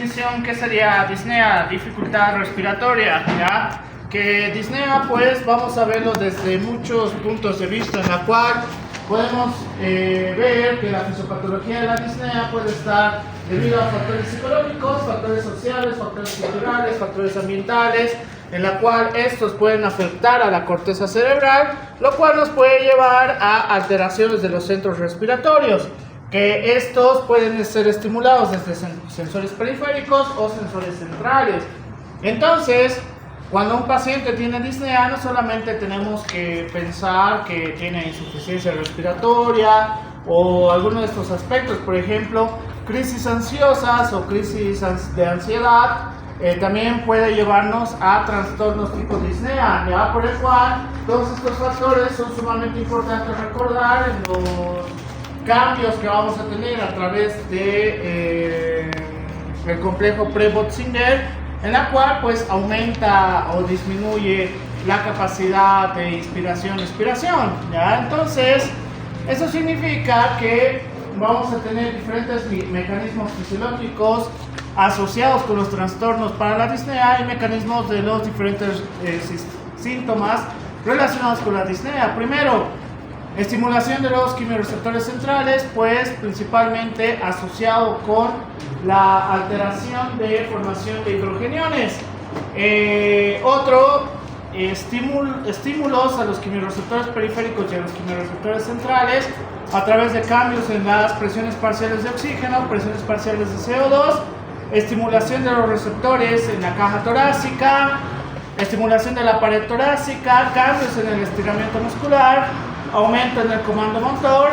definición, ¿qué sería disnea? Dificultad respiratoria, ¿ya? Que disnea, pues, vamos a verlo desde muchos puntos de vista, en la cual podemos ver que la fisiopatología de la disnea puede estar debido a factores psicológicos, factores sociales, factores culturales, factores ambientales, en la cual estos pueden afectar a la corteza cerebral, lo cual nos puede llevar a alteraciones de los centros respiratorios, que estos pueden ser estimulados desde sensores periféricos o sensores centrales. Entonces, cuando un paciente tiene disnea, no solamente tenemos que pensar que tiene insuficiencia respiratoria o alguno de estos aspectos, por ejemplo, crisis ansiosas o crisis de ansiedad, también puede llevarnos a trastornos tipo disnea, ¿ya? Por el cual todos estos factores son sumamente importantes recordar en los cambios que vamos a tener a través de el complejo Prebot-Singer, en la cual pues aumenta o disminuye la capacidad de inspiración-expiración, ¿ya? Entonces, eso significa que vamos a tener diferentes mecanismos fisiológicos asociados con los trastornos para la disnea y mecanismos de los diferentes síntomas relacionados con la disnea. Primero, estimulación de los quimiorreceptores centrales, pues principalmente asociado con la alteración de formación de hidrogeniones. Otro, estímulos a los quimiorreceptores periféricos y a los quimiorreceptores centrales a través de cambios en las presiones parciales de oxígeno, presiones parciales de CO2, estimulación de los receptores en la caja torácica, estimulación de la pared torácica, cambios en el estiramiento muscular, aumento en el comando motor,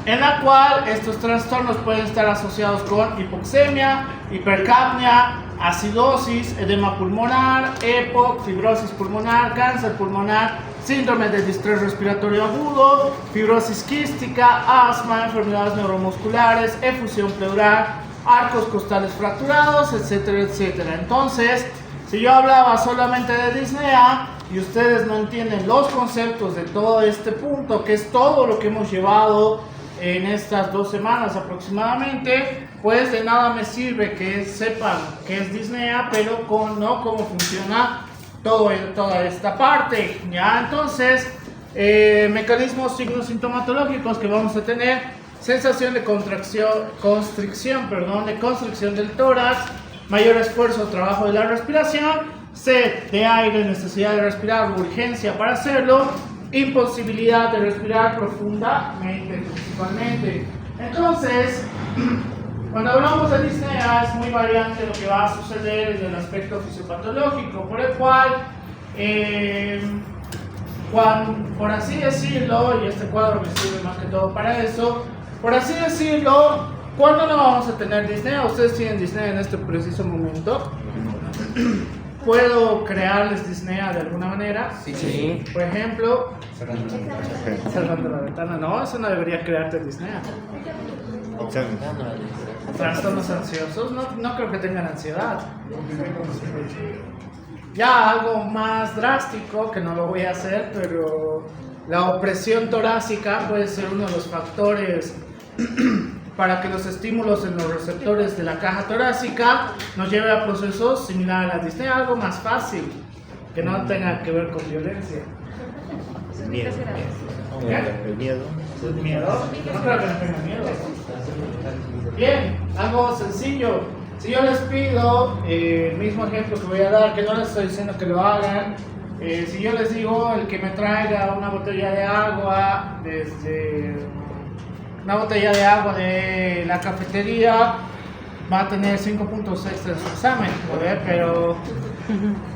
en la cual estos trastornos pueden estar asociados con hipoxemia, hipercapnia, acidosis, edema pulmonar, EPOC, fibrosis pulmonar, cáncer pulmonar, síndrome de distrés respiratorio agudo, fibrosis quística, asma, enfermedades neuromusculares, efusión pleural, arcos costales fracturados, etcétera, etcétera. Entonces, si yo hablaba solamente de disnea y ustedes no entienden los conceptos de todo este punto, que es todo lo que hemos llevado en estas 2 semanas aproximadamente, pues de nada me sirve que sepan qué es disnea, pero no cómo funciona toda esta parte, ¿ya? Entonces, mecanismos signos sintomatológicos que vamos a tener: sensación de constricción del tórax, mayor esfuerzo o trabajo de la respiración, sed de aire, necesidad de respirar, urgencia para hacerlo, imposibilidad de respirar profundamente, principalmente. Entonces, cuando hablamos de disnea es muy variante lo que va a suceder en el aspecto fisiopatológico, por el cual, por así decirlo, y este cuadro me sirve más que todo para eso, por así decirlo, ¿cuándo no vamos a tener disnea? ¿Ustedes tienen disnea en este preciso momento? ¿Puedo crearles disnea de alguna manera? Sí. Por ejemplo, cerrando la ventana. No, eso no debería crearte disnea. Trastornos ansiosos, no creo que tengan ansiedad. Ya algo más drástico, que no lo voy a hacer, pero la opresión torácica puede ser uno de los factores para que los estímulos en los receptores de la caja torácica nos lleve a procesos similares a la disnea, algo más fácil, que no tenga que ver con violencia. El miedo. ¿El miedo? ¿El miedo? No creo que no tenga miedo. Bien, algo sencillo. Si yo les pido el mismo ejemplo que voy a dar, que no les estoy diciendo que lo hagan, si yo les digo el que me traiga una botella de agua de la cafetería, va a tener 5 puntos extra en su examen, ¿verdad? Pero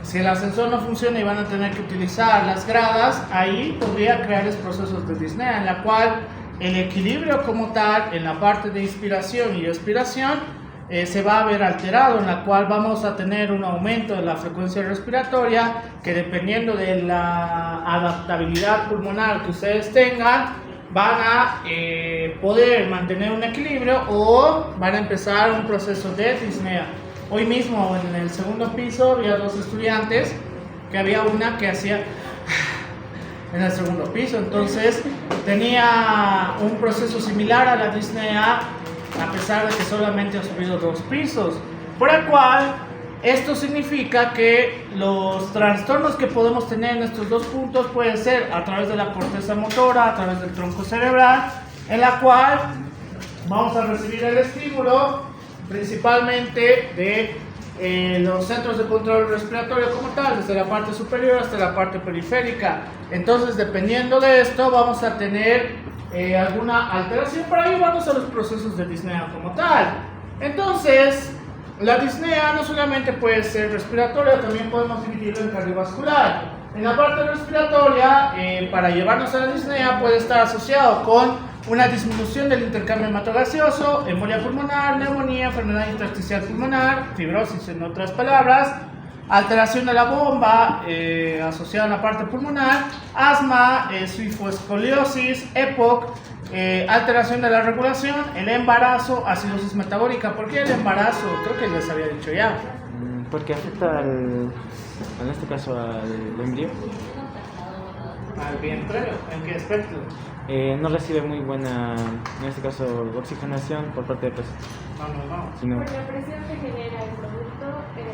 si el ascensor no funciona y van a tener que utilizar las gradas, ahí podría crearles procesos de disnea, en la cual el equilibrio como tal, en la parte de inspiración y expiración, se va a ver alterado, en la cual vamos a tener un aumento de la frecuencia respiratoria, que dependiendo de la adaptabilidad pulmonar que ustedes tengan, van a poder mantener un equilibrio o van a empezar un proceso de disnea. Hoy mismo en el segundo piso había 2 estudiantes, que había una que hacía en el segundo piso, entonces tenía un proceso similar a la disnea, a pesar de que solamente ha subido 2 pisos. por el cual esto significa que los trastornos que podemos tener en estos dos puntos pueden ser a través de la corteza motora, a través del tronco cerebral, en la cual vamos a recibir el estímulo principalmente de los centros de control respiratorio como tal, desde la parte superior hasta la parte periférica. Entonces, dependiendo de esto, vamos a tener alguna alteración para llevarnos a los procesos de disnea como tal. Entonces, la disnea no solamente puede ser respiratoria, también podemos dividirlo en cardiovascular. En la parte respiratoria, para llevarnos a la disnea, puede estar asociado con una disminución del intercambio hematogaseoso, embolia pulmonar, neumonía, enfermedad intersticial pulmonar, fibrosis en otras palabras, alteración de la bomba asociada a la parte pulmonar, asma, suifoescoliosis, EPOC, alteración de la regulación, el embarazo, acidosis metabólica. ¿Por qué el embarazo? Creo que les había dicho ya. Porque afecta en este caso al embrión. ¿Al vientre? ¿En qué aspecto? No recibe muy buena, en este caso, oxigenación por parte de peso. No. Sino... Por la presión que genera el producto en el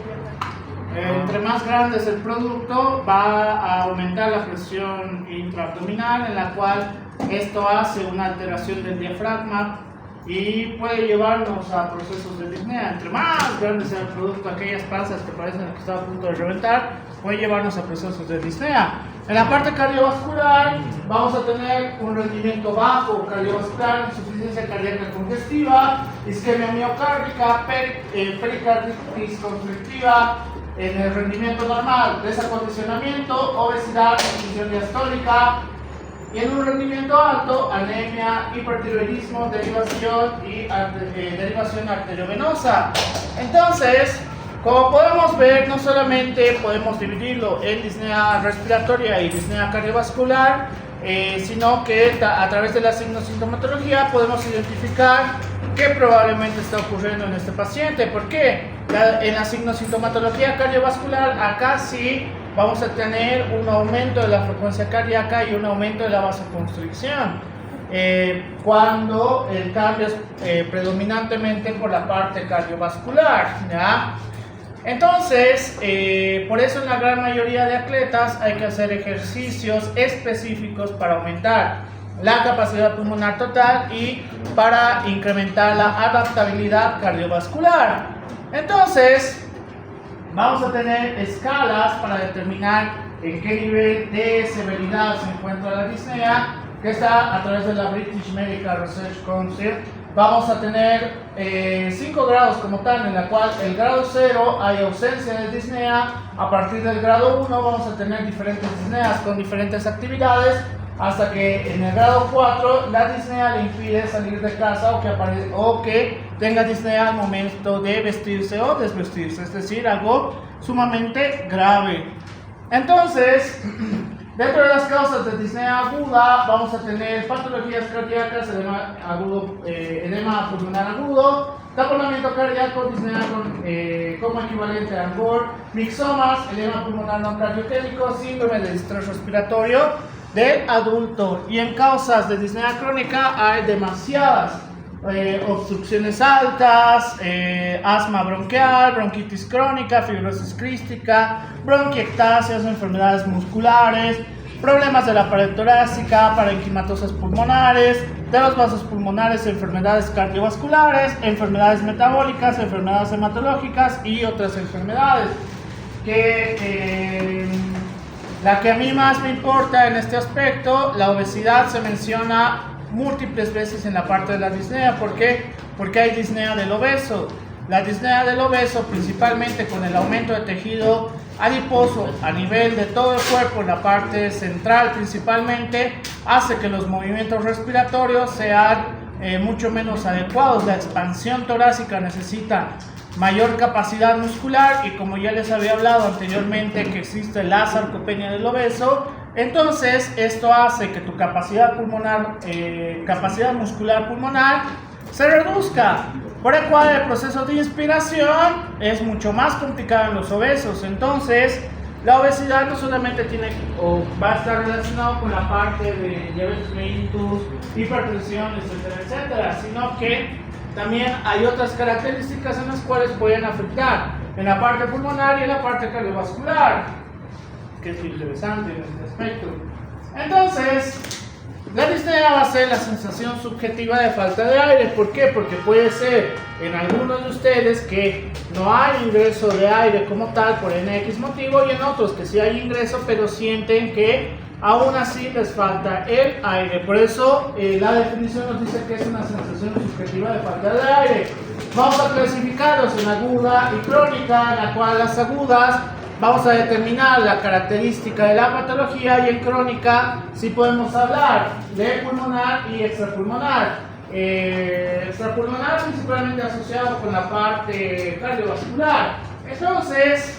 órgano. Entre más grande es el producto, va a aumentar la presión intraabdominal, en la cual esto hace una alteración del diafragma y puede llevarnos a procesos de disnea. Entre más grande sea el producto, aquellas panzas que parecen que están a punto de reventar, puede llevarnos a procesos de disnea. En la parte cardiovascular vamos a tener un rendimiento bajo cardiovascular, insuficiencia cardíaca congestiva, isquemia miocárdica, pericarditis conflictiva en el rendimiento normal, desacondicionamiento, obesidad, disfunción diastólica, y en un rendimiento alto, anemia, hipertiroidismo, derivación arteriovenosa. Entonces, como podemos ver, no solamente podemos dividirlo en disnea respiratoria y disnea cardiovascular, sino que a través de la signosintomatología podemos identificar qué probablemente está ocurriendo en este paciente. ¿Por qué? En la signosintomatología cardiovascular, acá sí vamos a tener un aumento de la frecuencia cardíaca y un aumento de la vasoconstricción, cuando el cambio es predominantemente por la parte cardiovascular, ¿ya? Entonces, por eso en la gran mayoría de atletas hay que hacer ejercicios específicos para aumentar la capacidad pulmonar total y para incrementar la adaptabilidad cardiovascular. Entonces, vamos a tener escalas para determinar en qué nivel de severidad se encuentra la disnea, que está a través de la British Medical Research Council. Vamos a tener 5 grados como tal, en la cual el grado 0 hay ausencia de disnea. A partir del grado 1 vamos a tener diferentes disneas con diferentes actividades, hasta que en el grado 4 la disnea le impide salir de casa o que tenga disnea al momento de vestirse o desvestirse, es decir, algo sumamente grave. Entonces, dentro de las causas de disnea aguda vamos a tener patologías cardíacas, edema pulmonar agudo, taponamiento cardíaco, disnea como equivalente a angor, mixomas, edema pulmonar no cardiogénico, síndrome de distrés respiratorio del adulto. Y en causas de disnea crónica hay demasiadas: obstrucciones altas, asma bronquial, bronquitis crónica, fibrosis crística, bronquiectasias, enfermedades musculares, problemas de la pared torácica, parenquimatosas pulmonares, de los vasos pulmonares, enfermedades cardiovasculares, enfermedades metabólicas, enfermedades hematológicas y otras enfermedades. La que a mí más me importa en este aspecto, la obesidad, se menciona múltiples veces en la parte de la disnea. ¿Por qué? Porque hay disnea del obeso. La disnea del obeso, principalmente con el aumento de tejido adiposo a nivel de todo el cuerpo, en la parte central principalmente, hace que los movimientos respiratorios sean mucho menos adecuados. La expansión torácica necesita mayor capacidad muscular, y como ya les había hablado anteriormente que existe la sarcopenia del obeso, entonces esto hace que tu capacidad muscular pulmonar se reduzca, por el cual el proceso de inspiración es mucho más complicado en los obesos. Entonces, la obesidad no solamente va a estar relacionado con la parte de diabetes mellitus, hipertensión, etcétera, etcétera, sino que también hay otras características en las cuales pueden afectar en la parte pulmonar y en la parte cardiovascular, que es interesante en este aspecto. Entonces, la disnea va a ser la sensación subjetiva de falta de aire. ¿Por qué? Porque puede ser en algunos de ustedes que no hay ingreso de aire como tal por NX motivo, y en otros que sí hay ingreso pero sienten que aún así les falta el aire. Por eso la definición nos dice que es una sensación subjetiva de falta de aire. Vamos a clasificarlos en aguda y crónica, en la cual las agudas vamos a determinar la característica de la patología, y en crónica sí podemos hablar de pulmonar y extrapulmonar. Extrapulmonar principalmente asociado con la parte cardiovascular. Entonces,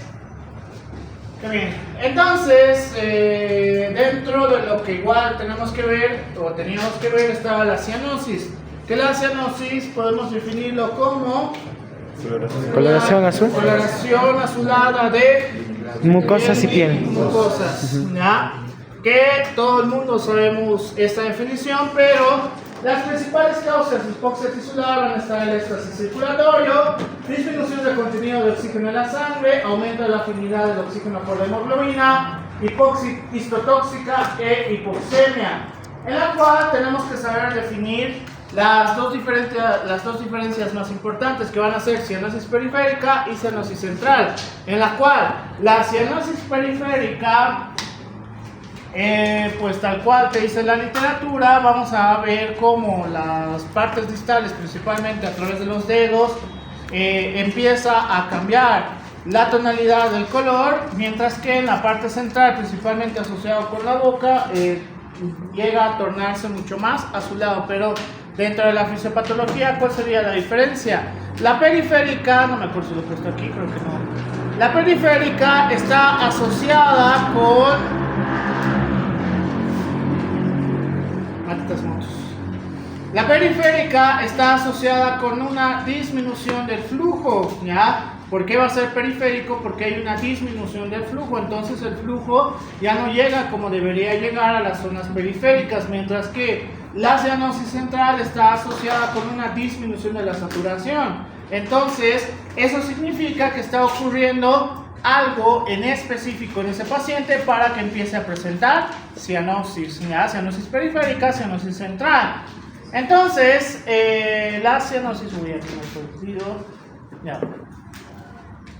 dentro de lo que igual tenemos que ver, o teníamos que ver, estaba la cianosis. Que la cianosis podemos definirlo como Coloración azul. coloración azulada de Mucosas y piel. Mucosas, ¿ya? Que todo el mundo sabemos esta definición, pero las principales causas de hipoxia tisular van a estar el éxtasis circulatorio, disminución del contenido de oxígeno en la sangre, aumento de la afinidad del oxígeno por la hemoglobina, hipoxia histotóxica e hipoxemia, en la cual tenemos que saber definir las dos diferencias más importantes, que van a ser cianosis periférica y cianosis central, en la cual la cianosis periférica, pues tal cual te dice la literatura, vamos a ver cómo las partes distales, principalmente a través de los dedos, empieza a cambiar la tonalidad del color, mientras que en la parte central, principalmente asociado con la boca, llega a tornarse mucho más azulado. Pero dentro de la fisiopatología, ¿cuál sería la diferencia? La periférica, no me acuerdo si lo he puesto aquí, creo que no. La periférica está asociada con La periférica está asociada con una disminución del flujo, ¿ya? ¿Por qué va a ser periférico? Porque hay una disminución del flujo, entonces el flujo ya no llega como debería llegar a las zonas periféricas, mientras que la cianosis central está asociada con una disminución de la saturación. Entonces, eso significa que está ocurriendo algo en específico en ese paciente para que empiece a presentar cianosis, ¿ya? Cianosis periférica, cianosis central. Entonces, la cianosis,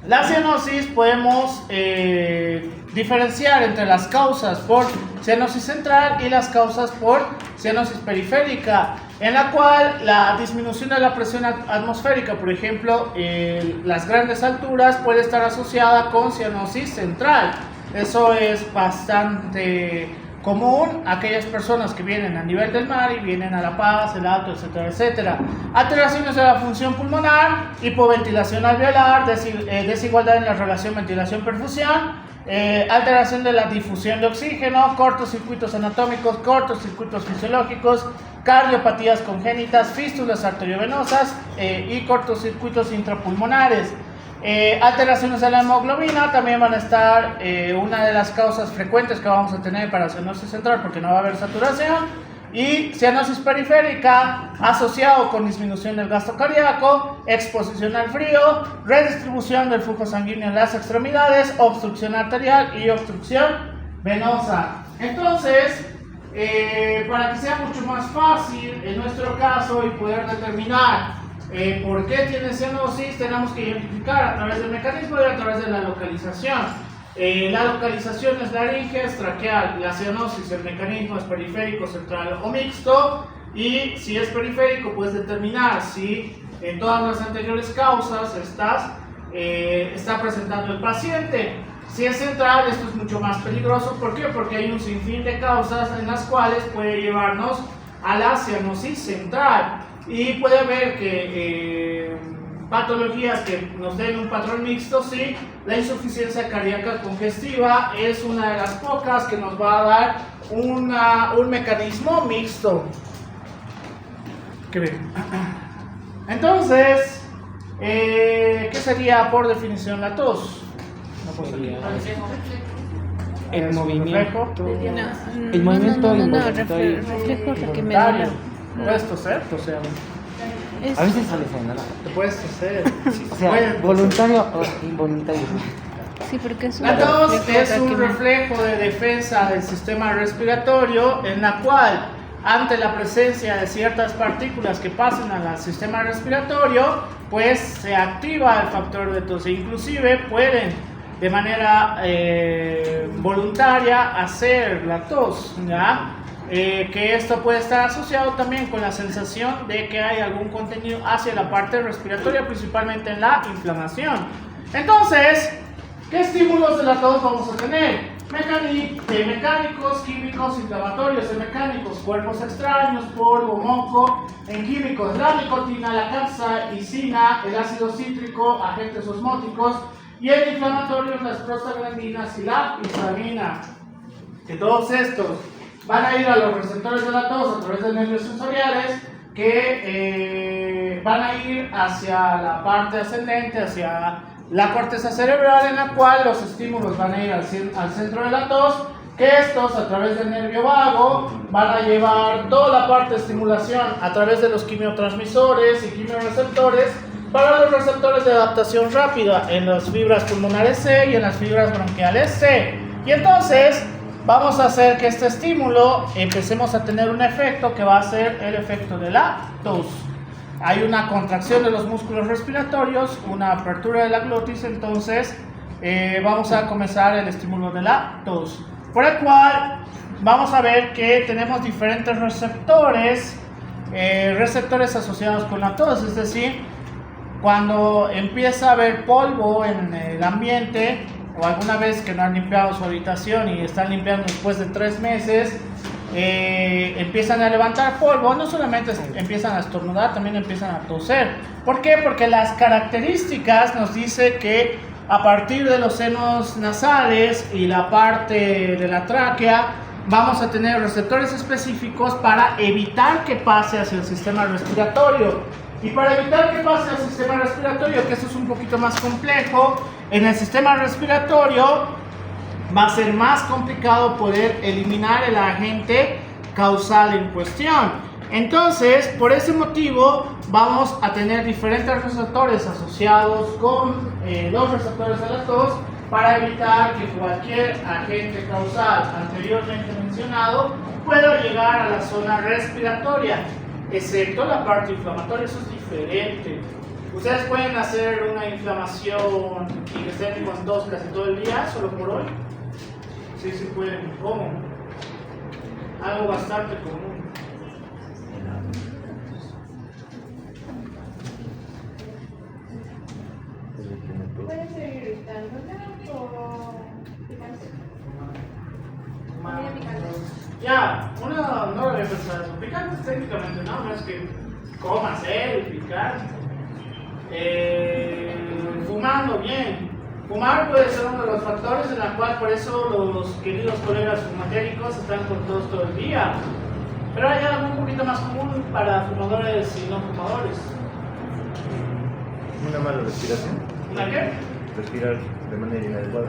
la cianosis podemos diferenciar entre las causas por cianosis central y las causas por cianosis periférica, en la cual la disminución de la presión atmosférica, por ejemplo, las grandes alturas, puede estar asociada con cianosis central. Eso es bastante común a aquellas personas que vienen a nivel del mar y vienen a La Paz, el Alto, etcétera, etcétera. Alteraciones de la función pulmonar, hipoventilación alveolar, desigualdad en la relación ventilación-perfusión, alteración de la difusión de oxígeno, cortocircuitos anatómicos, cortocircuitos fisiológicos, cardiopatías congénitas, fístulas arteriovenosas y cortocircuitos intrapulmonares. Alteraciones de la hemoglobina también van a estar una de las causas frecuentes que vamos a tener para cianosis central, porque no va a haber saturación. Y cianosis periférica asociado con disminución del gasto cardíaco, exposición al frío, redistribución del flujo sanguíneo en las extremidades, obstrucción arterial y obstrucción venosa. Entonces, para que sea mucho más fácil en nuestro caso y poder determinar ¿por qué tiene cianosis? Tenemos que identificar a través del mecanismo y a través de la localización. La localización es laringe, es traqueal. La cianosis, el mecanismo es periférico, central o mixto. Y si es periférico, puedes determinar si en todas las anteriores causas está presentando el paciente. Si es central, esto es mucho más peligroso. ¿Por qué? Porque hay un sinfín de causas en las cuales puede llevarnos a la cianosis central. Y puede haber que patologías que nos den un patrón mixto, sí. La insuficiencia cardíaca congestiva es una de las pocas que nos va a dar un mecanismo mixto. Qué bien. Entonces, ¿qué sería por definición la tos? El movimiento. El movimiento reflejo es lo que me da. ¿Puedes toser? A veces sale nada. Lo puedes hacer. O sea, voluntario o involuntario. Sí, porque es La tos es un reflejo de defensa del sistema respiratorio en la cual, ante la presencia de ciertas partículas que pasan al sistema respiratorio, pues se activa el factor de tos e inclusive pueden de manera voluntaria hacer la tos, ¿ya? Que esto puede estar asociado también con la sensación de que hay algún contenido hacia la parte respiratoria, principalmente en la inflamación. Entonces, ¿qué estímulos de la tos vamos a tener? Mecánicos, químicos, inflamatorios de mecánicos, cuerpos extraños, polvo, moco. En químicos, la nicotina, la capsaicina, el ácido cítrico, agentes osmóticos. Y en inflamatorios, las prostaglandinas y la histamina. Que todos estos van a ir a los receptores de la tos a través de nervios sensoriales que van a ir hacia la parte ascendente, hacia la corteza cerebral, en la cual los estímulos van a ir al centro de la tos, que estos a través del nervio vago van a llevar toda la parte de estimulación a través de los quimiotransmisores y quimioreceptores para los receptores de adaptación rápida en las fibras pulmonares C y en las fibras bronquiales C. Y entonces vamos a hacer que este estímulo empecemos a tener un efecto que va a ser el efecto de la tos. Hay una contracción de los músculos respiratorios, una apertura de la glotis, entonces vamos a comenzar el estímulo de la tos. Por el cual vamos a ver que tenemos diferentes receptores asociados con la tos, es decir, cuando empieza a haber polvo en el ambiente, o alguna vez que no han limpiado su habitación y están limpiando después de 3 meses, empiezan a levantar polvo, no solamente empiezan a estornudar, también empiezan a toser. ¿Por qué? Porque las características nos dice que a partir de los senos nasales y la parte de la tráquea vamos a tener receptores específicos para evitar que pase hacia el sistema respiratorio. Y para evitar que pase al sistema respiratorio, que eso es un poquito más complejo, en el sistema respiratorio va a ser más complicado poder eliminar el agente causal en cuestión. Entonces, por ese motivo, vamos a tener diferentes receptores asociados con los receptores de la tos para evitar que cualquier agente causal anteriormente mencionado pueda llegar a la zona respiratoria, excepto la parte inflamatoria. Eso es diferente. Ustedes pueden hacer una inflamación y que estén con tos casi todo el día, solo por hoy. Sí, sí pueden. ¿Cómo? Algo bastante común. Puede ser irritante o picante. Comida picante. Ya, uno no debe pensar eso. Picante técnicamente no es que comas y picar. Fumando bien. Fumar puede ser uno de los factores en el cual por eso los queridos colegas fumatéricos están con todos todo el día. Pero hay algo un poquito más común para fumadores y no fumadores. Una mala respiración. ¿Una qué? Respirar de manera inadecuada.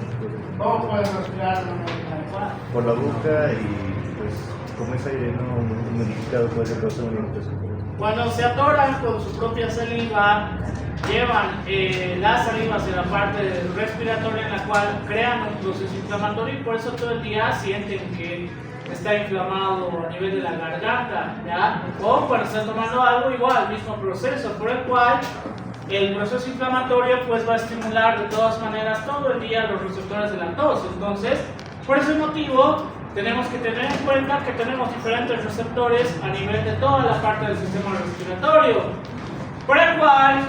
¿Cómo puedes respirar de manera inadecuada? Por la boca y pues como es aire no humidificado puede causar una irritación. Cuando se atoran con su propia saliva, llevan la saliva hacia la parte respiratoria en la cual crean un proceso inflamatorio y por eso todo el día sienten que está inflamado a nivel de la garganta, ¿ya? O cuando están tomando algo igual, mismo proceso, por el cual el proceso inflamatorio pues va a estimular de todas maneras todo el día los receptores de la tos. Entonces, por ese motivo, tenemos que tener en cuenta que tenemos diferentes receptores a nivel de toda la parte del sistema respiratorio, por el cual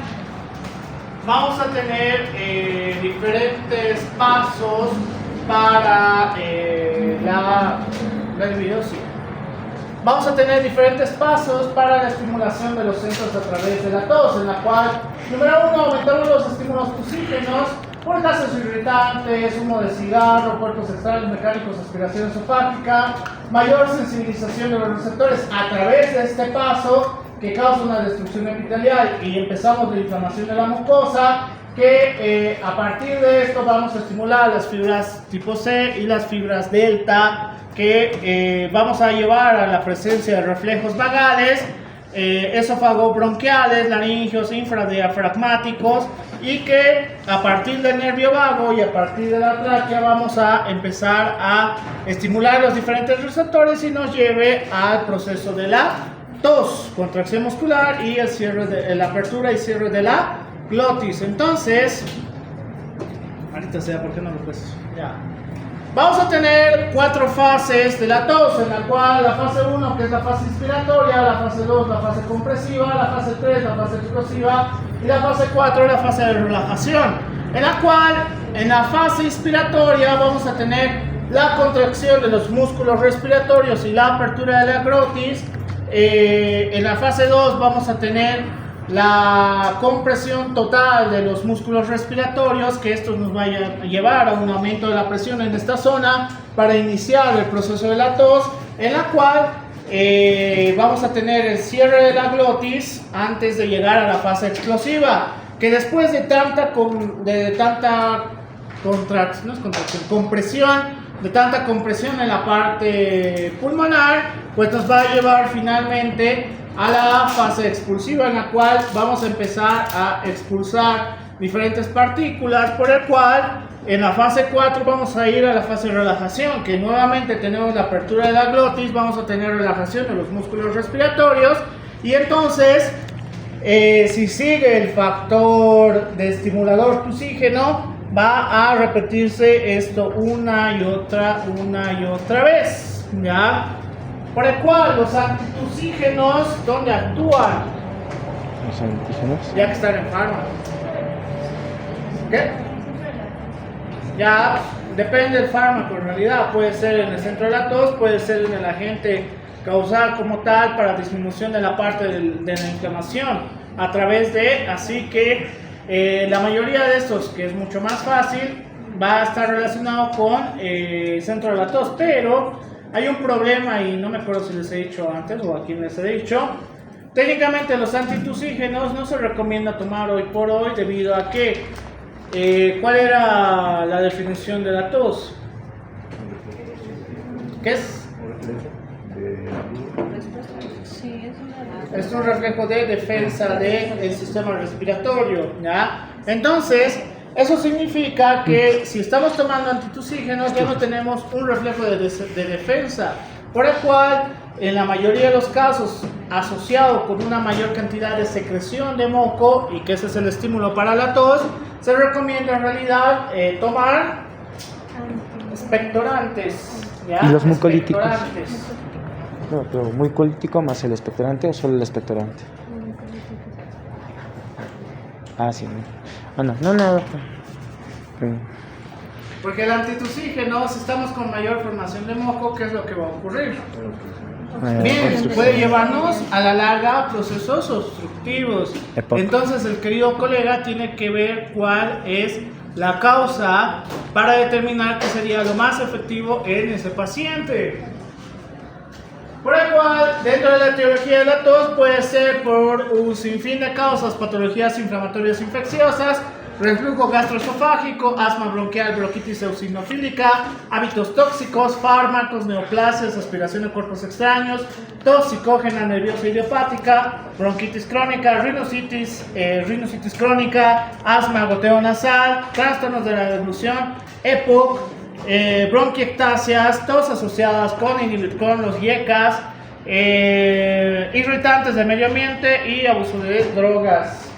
vamos a tener diferentes pasos para la envidosis. Vamos a tener diferentes pasos para la estimulación de los centros a través de la tos, en la cual, número 1, aumentamos los estímulos tusígenos por gases irritantes, humo de cigarro, cuerpos extraños mecánicos, aspiración esofágica, mayor sensibilización de los receptores a través de este paso que causa una destrucción epitelial y empezamos la inflamación de la mucosa, que a partir de esto vamos a estimular las fibras tipo C y las fibras delta, que vamos a llevar a la presencia de reflejos vagales esofagobronquiales, laringeos, infradiafragmáticos, y que a partir del nervio vago y a partir de la tráquea vamos a empezar a estimular los diferentes receptores y nos lleve al proceso de la tos, contracción muscular y el cierre de la apertura y cierre de la glotis. Entonces, ahorita sea, ¿por qué no lo puedes? Ya. Vamos a tener 4 fases de la tos, en la cual la fase 1, que es la fase inspiratoria, la fase 2, la fase compresiva, la fase 3, la fase explosiva, y la fase 4, la fase de relajación, en la cual, en la fase inspiratoria, vamos a tener la contracción de los músculos respiratorios y la apertura de la glotis. En la fase 2 vamos a tener la compresión total de los músculos respiratorios, que esto nos va a llevar a un aumento de la presión en esta zona para iniciar el proceso de la tos, en la cual vamos a tener el cierre de la glotis antes de llegar a la fase explosiva, que después de tanta compresión en la parte pulmonar, pues nos va a llevar finalmente a la fase expulsiva, en la cual vamos a empezar a expulsar diferentes partículas, por el cual en la fase 4 vamos a ir a la fase de relajación, que nuevamente tenemos la apertura de la glotis, vamos a tener relajación de los músculos respiratorios, y entonces si sigue el factor de estimulador tusígeno, va a repetirse esto una y otra vez, ¿ya? Por el cual los antitusígenos, ¿dónde actúan? Los antígenos. Ya que están en fármaco. ¿Qué? Ya, depende del fármaco en realidad. Puede ser en el centro de la tos, puede ser en el agente causal como tal para disminución de la parte de la inflamación a través de, así que la mayoría de estos, que es mucho más fácil, va a estar relacionado con el centro de la tos, pero hay un problema y no me acuerdo si les he dicho antes o a quién les he dicho. Técnicamente los antitusígenos no se recomienda tomar hoy por hoy debido a que ¿cuál era la definición de la tos? ¿Qué es? Es un reflejo de defensa del sistema respiratorio, ¿ya? Entonces, eso significa que si estamos tomando antitusígenos ya no tenemos un reflejo de defensa, por el cual en la mayoría de los casos asociado con una mayor cantidad de secreción de moco, y que ese es el estímulo para la tos, se recomienda en realidad tomar expectorantes, ¿ya? ¿Y los mucolíticos? Expectorantes. No, pero muy colítico más el expectorante o solo el expectorante. Ah, sí. No, nada. Porque el antitusígeno, si estamos con mayor formación de moco, ¿qué es lo que va a ocurrir? Bien, puede llevarnos a la larga a procesos obstructivos. Entonces el querido colega tiene que ver cuál es la causa para determinar qué sería lo más efectivo en ese paciente. Por el cual, dentro de la etiología de la tos puede ser por un sinfín de causas: patologías inflamatorias infecciosas, reflujo gastroesofágico, asma bronquial, bronquitis eosinofílica, hábitos tóxicos, fármacos, neoplasias, aspiración de cuerpos extraños, tos psicógena nerviosa idiopática, bronquitis crónica, rhinositis crónica, asma, goteo nasal, trastornos de la deglución, EPOC, bronquiectasias, tos asociadas con los IECAS, irritantes del medio ambiente y abuso de drogas.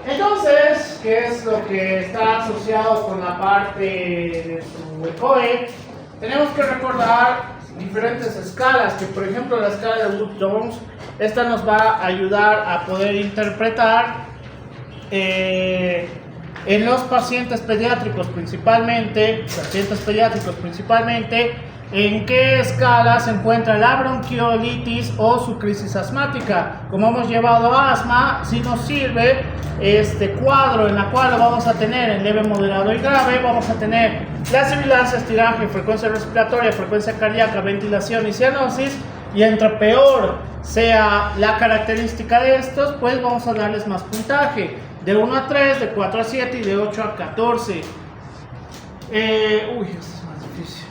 Entonces, ¿qué es lo que está asociado con la parte de su ECOE? Tenemos que recordar diferentes escalas, que por ejemplo la escala de Woods-Jones, esta nos va a ayudar a poder interpretar en los pacientes pediátricos principalmente, en qué escala se encuentra la bronquiolitis o su crisis asmática. Como hemos llevado asma, si nos sirve este cuadro en la cual lo vamos a tener en leve, moderado y grave, vamos a tener la sibilancia, estiraje, frecuencia respiratoria, frecuencia cardíaca, ventilación y cianosis, y entre peor sea la característica de estos, pues vamos a darles más puntaje, de 1 a 3, de 4 a 7 y de 8 a 14. Esto es más difícil.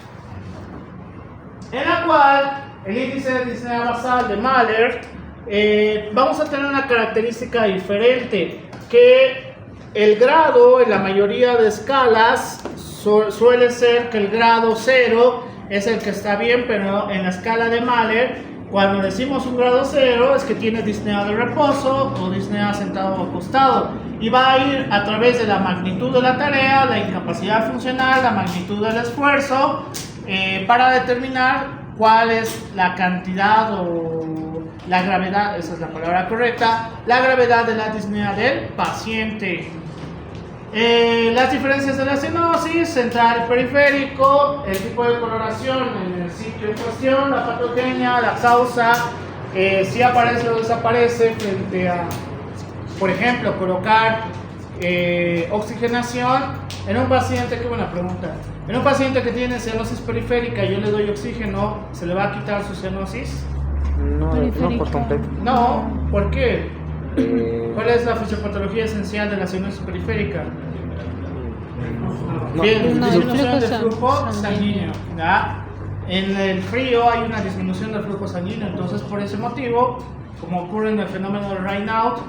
En la cual el índice de disnea basal de Mahler vamos a tener una característica diferente, que el grado en la mayoría de escalas suele ser que el grado 0 es el que está bien, pero en la escala de Mahler, cuando decimos un grado 0 es que tiene disnea de reposo o disnea sentado o acostado, y va a ir a través de la magnitud de la tarea, la incapacidad funcional, la magnitud del esfuerzo, para determinar cuál es la cantidad o la gravedad, esa es la palabra correcta, la gravedad de la disnea del paciente. Las diferencias de la cianosis, central y periférico, el tipo de coloración en el sitio en cuestión, la patogenia, la causa, si aparece o desaparece frente a, por ejemplo, colocar oxigenación en un paciente. Qué buena pregunta. En un paciente que tiene cianosis periférica, yo le doy oxígeno, ¿se le va a quitar su cianosis? No, no por completo. No, ¿por qué? ¿Cuál es la fisiopatología esencial de la cianosis periférica? Bien, disminución del flujo sanguíneo. ¿Ya? En el frío hay una disminución del flujo sanguíneo, entonces por ese motivo, como ocurre en el fenómeno de Raynaud,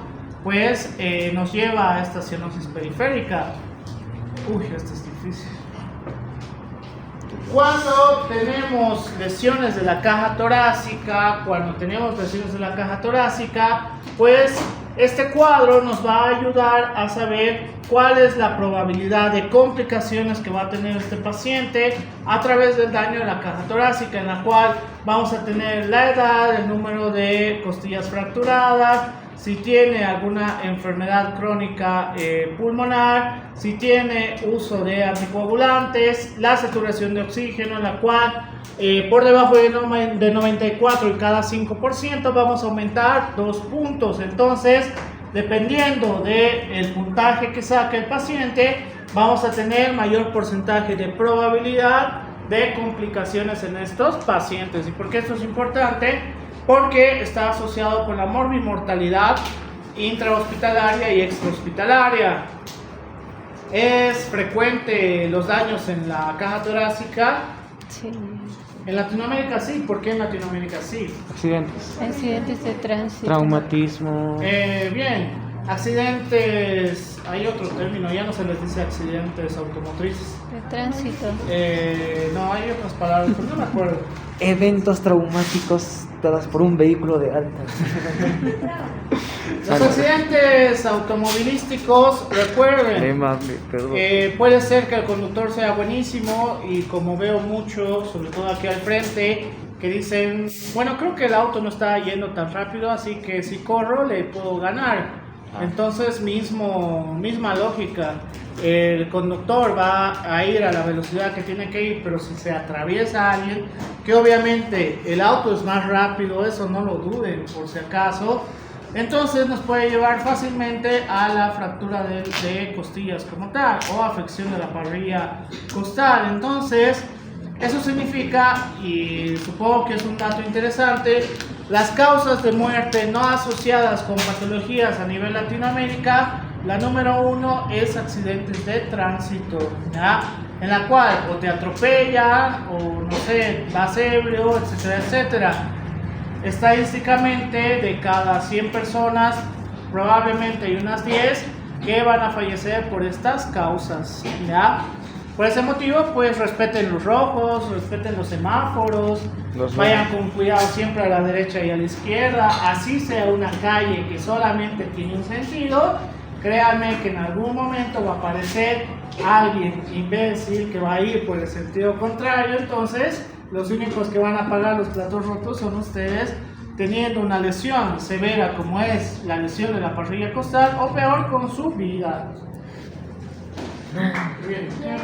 pues nos lleva a esta cianosis periférica. Uy, esto es difícil. Cuando tenemos lesiones de la caja torácica, pues este cuadro nos va a ayudar a saber cuál es la probabilidad de complicaciones que va a tener este paciente a través del daño de la caja torácica, en la cual vamos a tener la edad, el número de costillas fracturadas, si tiene alguna enfermedad crónica pulmonar, si tiene uso de anticoagulantes, la saturación de oxígeno, en la cual por debajo de 94 y cada 5% vamos a aumentar 2 puntos. Entonces, dependiendo del puntaje que saque el paciente, vamos a tener mayor porcentaje de probabilidad de complicaciones en estos pacientes. ¿Y por qué esto es importante? Porque está asociado con la morbimortalidad intrahospitalaria y extrahospitalaria. Es frecuente los daños en la caja torácica. Sí. En Latinoamérica sí. ¿Por qué en Latinoamérica sí? Accidentes de tránsito. Traumatismo. Bien. Accidentes, hay otro término, ya no se les dice accidentes automotrices. De tránsito. No, hay otras palabras, pero no me acuerdo. Eventos traumáticos dados por un vehículo de alta. Los accidentes automovilísticos, recuerden, puede ser que el conductor sea buenísimo, y como veo mucho, sobre todo aquí al frente, que dicen, bueno, creo que el auto no está yendo tan rápido, así que si corro le puedo ganar. Entonces misma lógica, el conductor va a ir a la velocidad que tiene que ir, pero si se atraviesa a alguien, que obviamente el auto es más rápido, eso no lo duden por si acaso, entonces nos puede llevar fácilmente a la fractura de costillas como tal, o afección de la parrilla costal. Entonces eso significa, y supongo que es un dato interesante, las causas de muerte no asociadas con patologías a nivel Latinoamérica, la número 1 es accidentes de tránsito, ¿ya? En la cual o te atropella, o no sé, vas ebrio, etcétera, etcétera. Estadísticamente, de cada 100 personas, probablemente hay unas 10 que van a fallecer por estas causas, ¿ya? Por ese motivo, pues respeten los rojos, respeten los semáforos, vayan con cuidado siempre a la derecha y a la izquierda, así sea una calle que solamente tiene un sentido, créanme que en algún momento va a aparecer alguien imbécil que va a ir por el sentido contrario, entonces los únicos que van a pagar los platos rotos son ustedes, teniendo una lesión severa como es la lesión de la parrilla costal, o peor, con su vida. Bien.